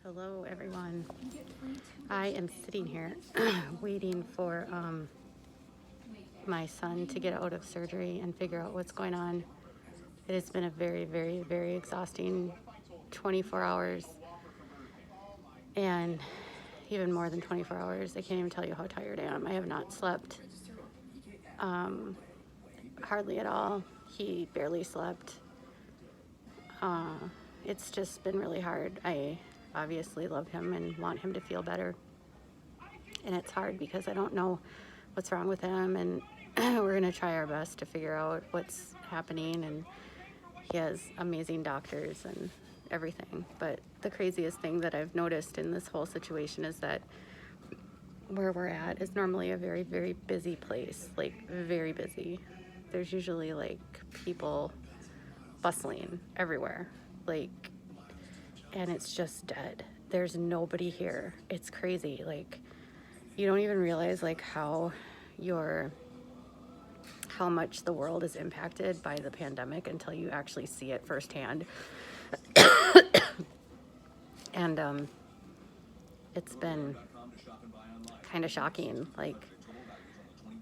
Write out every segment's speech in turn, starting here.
Hello everyone. I am sitting here waiting for my son to get out of surgery and figure out what's going on. It has been a very, very, very exhausting 24 hours and even more than 24 hours. I can't even tell you how tired I am. I have not slept hardly at all. He barely slept. It's just been really hard. I obviously love him and want him to feel better. And it's hard because I don't know what's wrong with him, and we're going to try our best to figure out what's happening. And he has amazing doctors and everything. But the craziest thing that I've noticed in this whole situation is that where we're at is normally a very, very busy place, like very busy. There's usually like people bustling everywhere, like, and it's just dead. There's nobody here. It's crazy. Like, you don't even realize like how much the world is impacted by the pandemic until you actually see it firsthand. And it's been kind of shocking. Like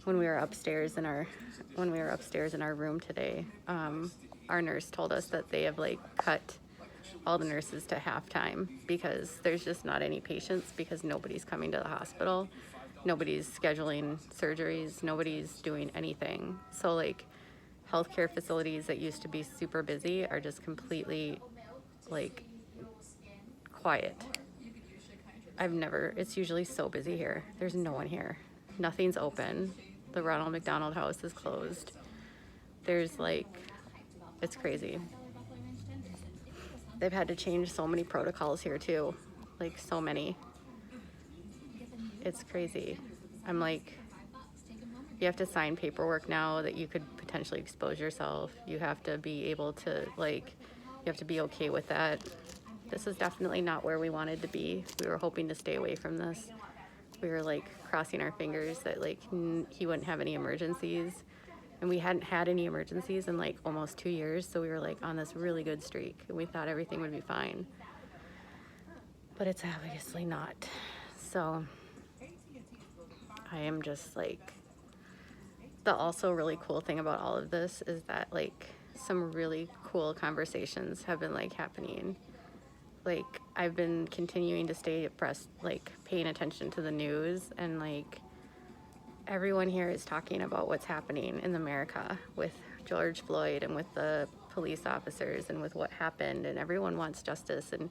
when we were upstairs in our room today, our nurse told us that they have like cut all the nurses to half-time because there's just not any patients, because nobody's coming to the hospital, nobody's scheduling surgeries, nobody's doing anything. So like healthcare facilities that used to be super busy are just completely like quiet. It's usually so busy here. There's no one here. Nothing's open. The Ronald McDonald House is closed. There's like, it's crazy. They've had to change so many protocols here too, like so many. It's crazy. I'm like, you have to sign paperwork now that you could potentially expose yourself. You have to be able to like, you have to be okay with that. This is definitely not where we wanted to be. We were hoping to stay away from this. We were like crossing our fingers that like he wouldn't have any emergencies. And we hadn't had any emergencies in like almost 2 years. So we were like on this really good streak and we thought everything would be fine. But it's obviously not. So I am just like, the also really cool thing about all of this is that like some really cool conversations have been like happening. Like I've been continuing to stay abreast, like paying attention to the news, and like everyone here is talking about what's happening in America with George Floyd and with the police officers and with what happened, and everyone wants justice. And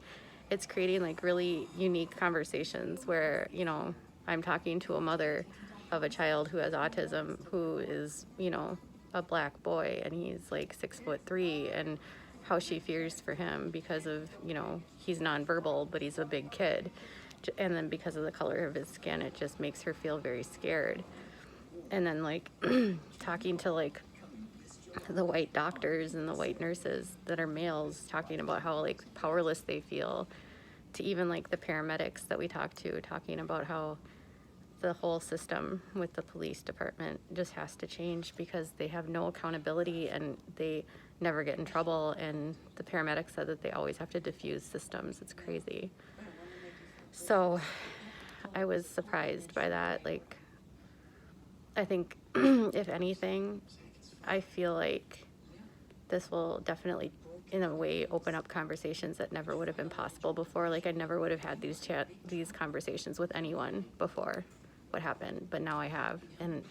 it's creating like really unique conversations where, you know, I'm talking to a mother of a child who has autism, who is, you know, a black boy, and he's like 6'3", and how she fears for him because of, you know, he's nonverbal, but he's a big kid. And then because of the color of his skin, it just makes her feel very scared. And then like talking to like the white doctors and the white nurses that are males, talking about how like powerless they feel, to even like the paramedics that we talk to, talking about how the whole system with the police department just has to change because they have no accountability and they never get in trouble. And the paramedics said that they always have to diffuse systems. It's crazy. So I was surprised by that. Like, I think if anything, I feel like this will definitely in a way open up conversations that never would have been possible before. Like I never would have had these conversations with anyone before what happened, but now I have. And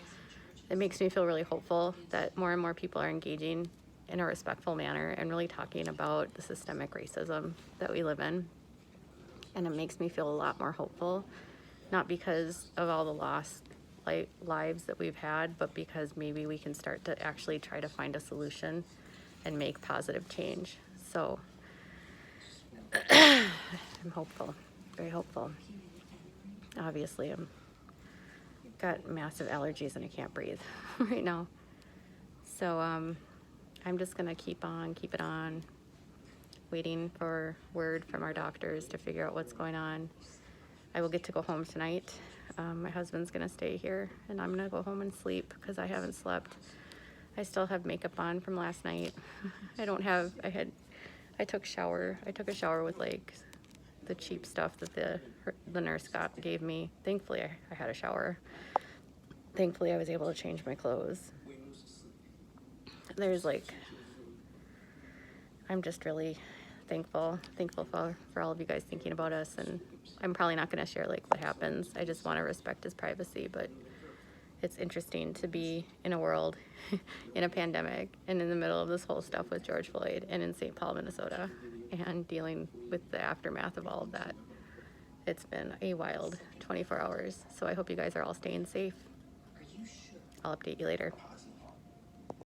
it makes me feel really hopeful that more and more people are engaging in a respectful manner and really talking about the systemic racism that we live in. And it makes me feel a lot more hopeful, not because of all the lost lives that we've had, but because maybe we can start to actually try to find a solution and make positive change. So I'm hopeful, very hopeful. Obviously, I'm got massive allergies and I can't breathe right now. So I'm just gonna keep it on, waiting for word from our doctors to figure out what's going on. I will get to go home tonight. My husband's gonna stay here and I'm gonna go home and sleep because I haven't slept. I still have makeup on from last night. I took a shower with like the cheap stuff that the nurse gave me. Thankfully, I had a shower. Thankfully, I was able to change my clothes. There's like, I'm just really thankful for all of you guys thinking about us, and I'm probably not going to share like what happens. I just want to respect his privacy, but it's interesting to be in a world in a pandemic and in the middle of this whole stuff with George Floyd and in St. Paul, Minnesota, and dealing with the aftermath of all of that. It's been a wild 24 hours, so I hope you guys are all staying safe. I'll update you later.